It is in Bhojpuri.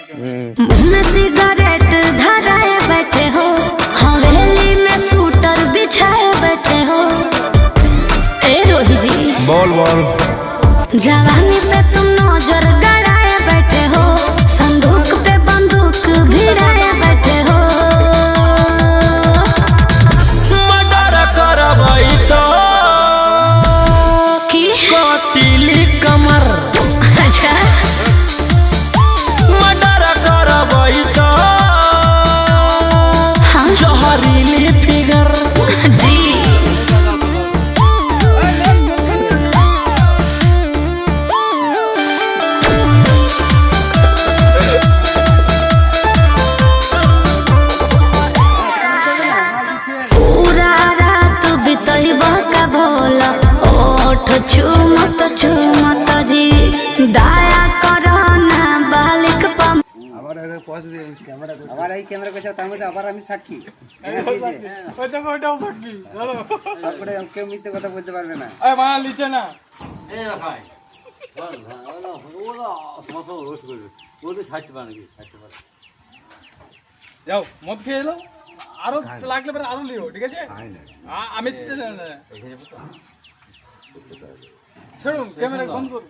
मुंह में सिगरेट धराए बैठे हो, हवेली में सूटर बिछाए बैठे हो। ए रोही जी बोल बोल। जवानी पे तुम नजर गड़ाए बैठे हो, संदूक पे बंदूक भिड़ाए बैठे हो। मर्डर करबई तो की कटिली कमर। अच्छा मर्डर करबई तो हाँ जहरीली फिगर। जी पूरा रात बितैब का भोला, ओठ छूमत जी दया करो ना बालिक पम। আবার আরে পজ দিয়ে ক্যামেরা আবার এই ক্যামেরা কইছে তার মধ্যে আবার আমি সাক্ষী ওই দেখো ওইটাও সাক্ষী চলো তারপরে কেউ মিথ্যে কথা বলতে পারবে না। এই মা নিচে না যাও মদ খেয়ে এলো আরো লাগলে পরে আরো লিও ঠিক আছে আমি ছেড়ুন ক্যামেরা বন্ধ করুন।